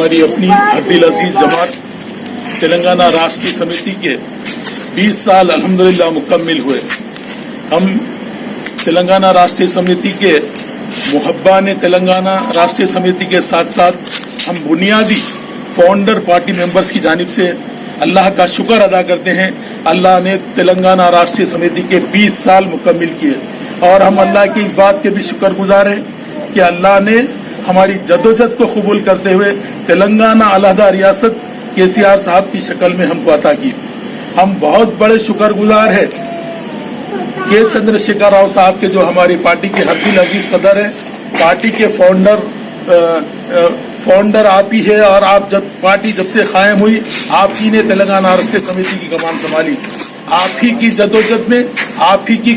हमारी अपनी हद्दिल अजीज जमात तेलंगाना राष्ट्रीय समिति के 20 साल अल्हम्दुलिल्लाह मुकम्मिल हुए। हम तेलंगाना राष्ट्रीय समिति के मुहब्बान तेलंगाना राष्ट्रीय समिति के साथ साथ हम बुनियादी फाउंडर पार्टी मेंबर्स की जानिब से अल्लाह का शुक्र अदा करते हैं। अल्लाह ने तेलंगाना राष्ट्रीय समिति के 20 साल मुकम्मिल किए और हम अल्लाह की इस बात के भी शुक्रगुजार हैं कि अल्लाह ने हमारी जद्दोजहद को कबूल करते हुए तेलंगाना अलहदा रियासत केसीआर साहब की शक्ल में हमको अता की। हम बहुत बड़े शुक्रगुजार हैं के चंद्रशेखर राव साहब के, जो हमारी पार्टी के हद्दिल अजीज सदर हैं। पार्टी के फाउंडर आप ही है और आप पार्टी जब से कायम हुई आप ही ने तेलंगाना राष्ट्रीय समिति की कमान संभाली। आप ही की जद्दोजहद में, आप ही की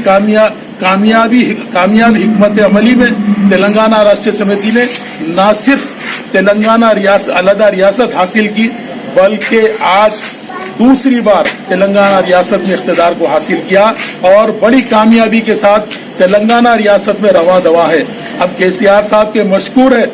कामयाब हिकमत अमली में तेलंगाना राष्ट्रीय समिति ने न सिर्फ तेलंगाना अलहदा रियासत हासिल की बल्कि आज दूसरी बार तेलंगाना रियासत में इख्तिदार को हासिल किया और बड़ी कामयाबी के साथ तेलंगाना रियासत में रवा दवा है। अब केसीआर साहब के मशकूर है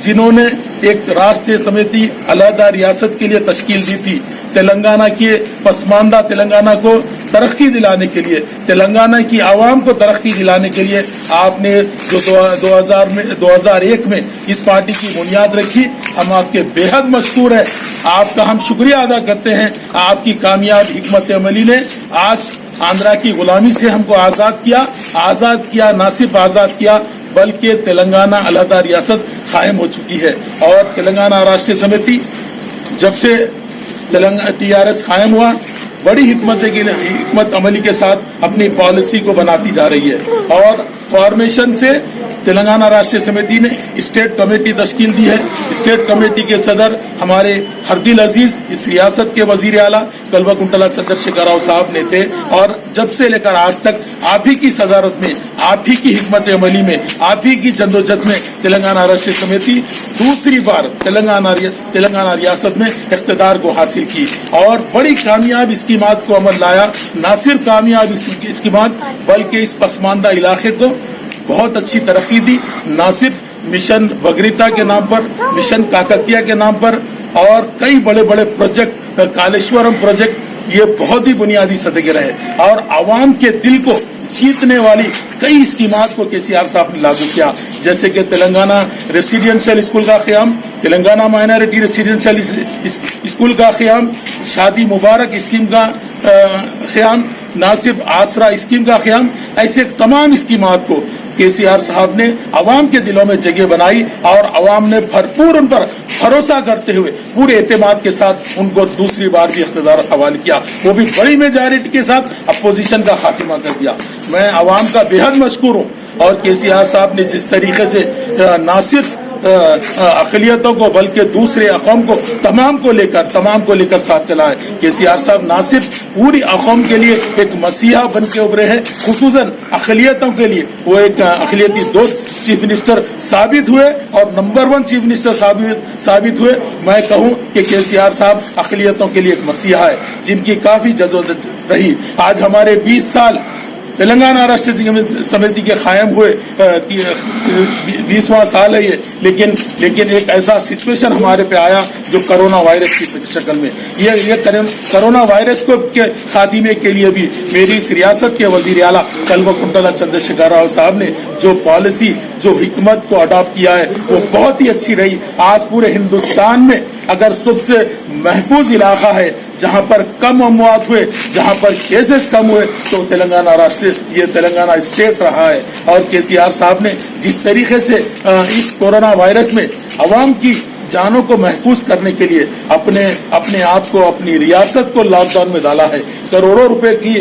जिन्होंने एक राष्ट्रीय समिति अलहदा रियासत के लिए तश्कील दी थी। तेलंगाना के पसमानदा तेलंगाना को तरक्की दिलाने के लिए, तेलंगाना की आवाम को तरक्की दिलाने के लिए आपने जो 2001 में इस पार्टी की बुनियाद रखी। हम आपके बेहद मशकूर है, आपका हम शुक्रिया अदा करते हैं। आपकी कामयाब हिकमत अमली ने आज आंध्रा की गुलामी से हमको आजाद किया, ना सिर्फ आजाद किया बल्कि तेलंगाना अलहदा रियासत कायम हो चुकी है। और तेलंगाना राष्ट्रीय समिति जब से TRS कायम हुआ बड़ी हिकमत अमली के साथ अपनी पॉलिसी को बनाती जा रही है और फॉर्मेशन से तेलंगाना राष्ट्रीय समिति ने स्टेट कमेटी तश्कील दी है। स्टेट कमेटी के सदर हमारे हद्दिल अजीज इस रियासत के वजीर आला कल्वकुंतला चंद्रशेखर राव साहब ने थे और जब से लेकर आज तक आप ही की सदारत में, आप ही की हिकमत अमली में, आप ही की जद्दोजहद में तेलंगाना राष्ट्रीय समिति दूसरी बार तेलंगाना रियासत में इख्तिदार को हासिल की और बड़ी कामयाब स्कीमात को अमल लाया। न सिर्फ कामयाब स्कीमात बल्कि इस पसमानदा इलाके को बहुत अच्छी तरक्की दी। न सिर्फ मिशन बगरीता के नाम पर, मिशन काकतिया के नाम पर और कई बड़े बड़े प्रोजेक्ट, कालेश्वरम प्रोजेक्ट, ये बहुत ही बुनियादी सतह के रहे और आवाम के दिल को जीतने वाली कई स्कीमात को केसीआर साहब ने लागू किया। जैसे कि तेलंगाना रेसिडेंशियल स्कूल का क़याम, तेलंगाना माइनॉरिटी रेसिडेंशियल स्कूल का क़याम, शादी मुबारक स्कीम का क़याम, न सिर्फ आसरा स्कीम का क़याम, ऐसे तमाम स्कीमात को केसीआर साहब ने अवाम के दिलों में जगह बनाई और अवाम ने भरपूर उन पर भरोसा करते हुए पूरे एतमाद के साथ उनको दूसरी बार भी इख्तिदार हवाले किया, वो भी बड़ी मेजॉरिटी के साथ अपोजिशन का खात्मा कर दिया। मैं अवाम का बेहद मशकूर हूँ और केसीआर साहब ने जिस तरीके से न सिर्फ अक़लियतों को बल्कि दूसरे अक़ौम को तमाम को लेकर साथ चला है। केसीआर साहब न सिर्फ पूरी अक़ौम के लिए एक मसीहा बन के उभरे हैं, खुसूसन अक़लियतों के लिए वो एक अक़लियती दोस्त चीफ मिनिस्टर साबित हुए और नंबर 1 चीफ मिनिस्टर साबित हुए। मैं कहूँ कि केसीआर साहब अक़लियतों के लिए एक मसीहा है जिनकी काफी जद्दोजहद रही। आज हमारे 20 साल तेलंगाना राष्ट्रीय समिति के कायम हुए 20वां साल है ये, लेकिन एक ऐसा सिचुएशन हमारे पे आया जो कोरोना वायरस की शक्ल में। ये कोरोना वायरस को के खात्मे के लिए भी मेरी इस रियासत के वजीर आला कल्वकुंतला चंद्रशेखर राव साहब ने जो पॉलिसी, जो हिकमत को अडॉप्ट किया है वो बहुत ही अच्छी रही। आज पूरे हिंदुस्तान में अगर सबसे महफूज इलाका है जहां पर कम अमवात हुए, जहां पर केसेस कम हुए तो तेलंगाना स्टेट रहा है। और केसीआर साहब ने जिस तरीके से इस कोरोना वायरस में अवाम की जानों को महफूज करने के लिए अपने आप को, अपनी रियासत को लॉकडाउन में डाला है। करोड़ों रुपए की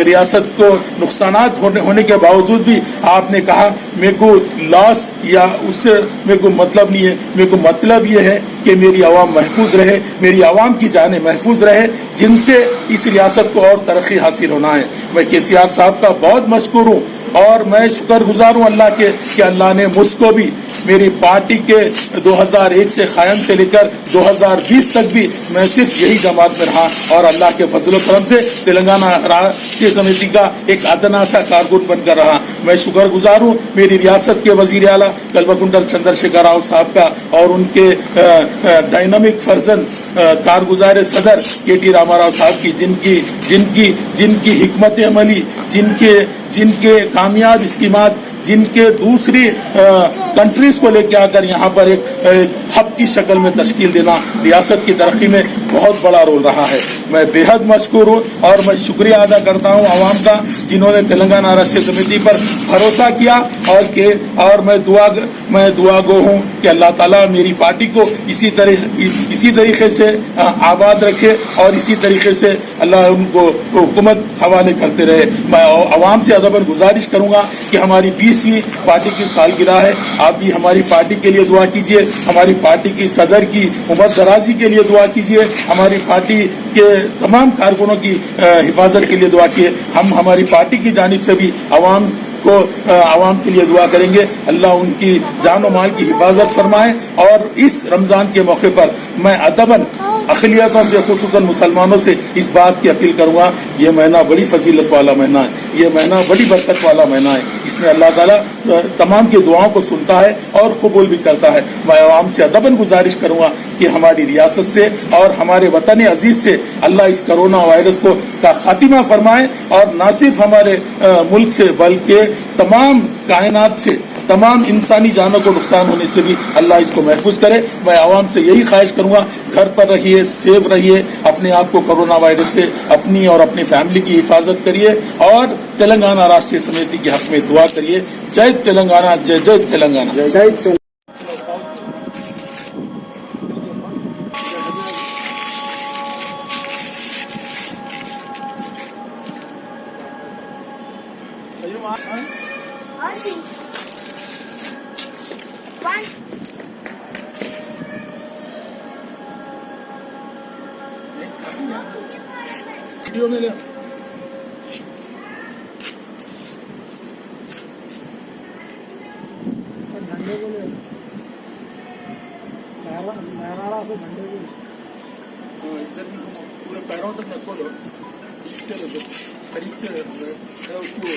रियासत को नुकसानात होने के बावजूद भी आपने कहा मेरे को लॉस या उससे मेरे को मतलब नहीं है, मेरे को मतलब ये है कि मेरी आवाम महफूज रहे, मेरी आवाम की जानें महफूज रहे जिनसे इस रियासत को और तरक्की हासिल होना है। मैं केसीआर साहब का बहुत मशकूर हूँ और मैं शुक्रगुजार हूँ अल्लाह के कि अल्लाह ने मुझको भी मेरी पार्टी के 2001 से कायम से लेकर 2020 तक भी मैं सिर्फ यही जमात में रहा और अल्लाह के फजल करम से तेलंगाना राष्ट्रीय समिति का एक अदना सा कारकुन बनकर रहा। मैं शुक्रगुजार हूँ मेरी रियासत के वजीर आला कल्वकुंटल चंद्रशेखर राव साहब का और उनके डायनामिक फर्जन कारगुजार सदर के.टी. रामाराव साहब की जिनकी हिकमत अमली, जिनके कामयाब स्कीमात, जिनके दूसरी कंट्रीज को लेकर आकर यहाँ पर एक हब की शक्ल में तश्कील देना रियासत की तरक्की में बहुत बड़ा रोल रहा है। मैं बेहद मशकूर हूँ और मैं शुक्रिया अदा करता हूँ आवाम का जिन्होंने तेलंगाना राष्ट्रीय समिति पर भरोसा किया और मैं दुआ गो हूँ कि अल्लाह ताला मेरी पार्टी को इसी तरीके से आबाद रखे और इसी तरीके से अल्लाह उनको हुकूमत हवाले करते रहे। मैं आवाम से अदबन गुजारिश करूँगा कि हमारी 20वीं पार्टी की सालगिरह है, आप भी हमारी पार्टी के लिए दुआ कीजिए, हमारी पार्टी की सदर की उम्र दराजी के लिए दुआ कीजिए, हमारी पार्टी के तमाम कारकुनों की हिफाजत के लिए दुआ कीजिए। हम हमारी पार्टी की जानिब से भी आवाम के लिए दुआ करेंगे, अल्लाह उनकी जान और माल की हिफाजत फरमाए। और इस रमजान के मौके पर मैं अदबन अक़लियतों से खुसूसन मुसलमानों से इस बात की अपील करूँगा, ये महीना बड़ी फजीलत वाला महीना है, ये महीना बड़ी बरकत वाला महीना है, इसमें अल्लाह ताला तमाम की दुआओं को सुनता है और कबूल भी करता है। मैं आवाम से अदबन गुजारिश करूँगा कि हमारी रियासत से और हमारे वतन अजीज से अल्लाह इस कोरोना वायरस का खात्मा फरमाए और न सिर्फ हमारे मुल्क से बल्कि तमाम कायनात से, तमाम इंसानी जानों को नुकसान होने से भी अल्लाह इसको महफूज करे। मैं आवाम से यही ख्वाहिश करूँगा, घर पर रहिए, सेफ रहिए, अपने आप को कोरोना वायरस से अपनी और अपनी फैमिली की हिफाजत करिए और तेलंगाना राष्ट्रीय समिति के हक में दुआ करिए। जय तेलंगाना, जय जय तेलंगाना। जय वीडियो में ले झंडे को ले लहरा से झंडे को इधर भी पूरे पैरों तक न खोलो, इससे लो करीब से उसको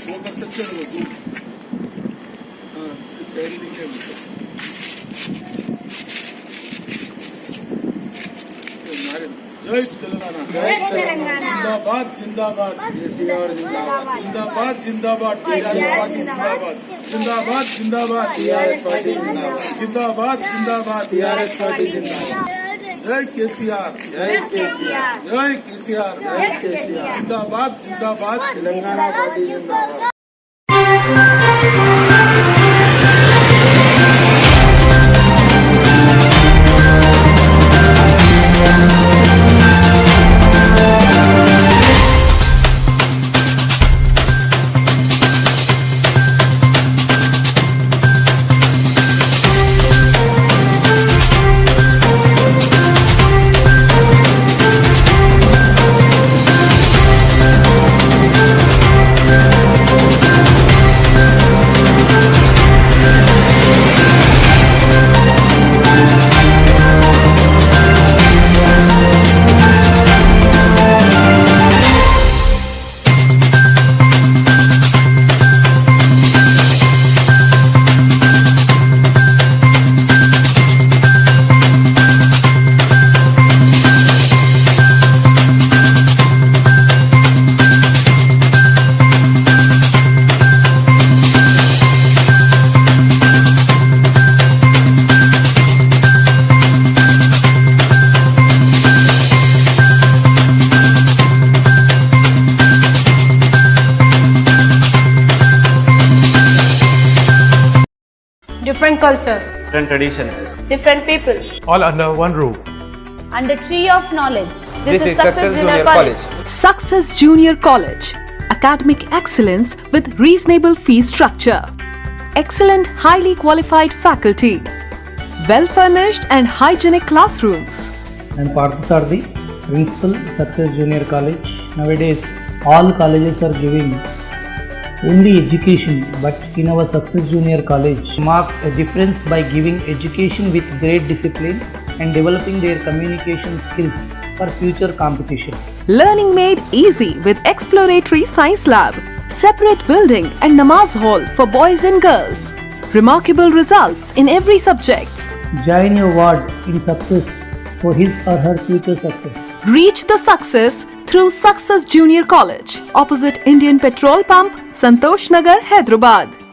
वो कर सकते हो जूम, हाँ चेहरे दिखे जय तेलंगाना, जिंदाबाद जिंदाबाद जिंदाबाद जिंदाबाद टीआरएस पार्टी जिंदाबाद, जिंदाबाद जिंदाबाद टीआरएस पार्टी जिंदाबाद, जिंदाबाद टीआरएस पार्टी जिंदाबाद। जय केसीआर, जय केसीआर, जय केसीआर, जय केसीआर, जिंदाबाद जिंदाबाद तेलंगाना पार्टी जिंदाबाद। Different culture, different traditions, different people, all under one roof. under tree of knowledge. This is Success Junior College. Success Junior College. Academic excellence with reasonable fee structure. Excellent, highly qualified faculty. Well-furnished and hygienic classrooms. I'm Parthasarthi, Principal, Success Junior College. Nowadays, all colleges are giving only education, but in our Success Junior College marks a difference by giving education with great discipline and developing their communication skills for future competition. Learning made easy with exploratory science lab, separate building and namaz hall for boys and girls. Remarkable results in every subject. Join your ward in success for his or her future success. Reach the success through Success Junior College, opposite Indian Petrol Pump, Santosh Nagar, Hyderabad.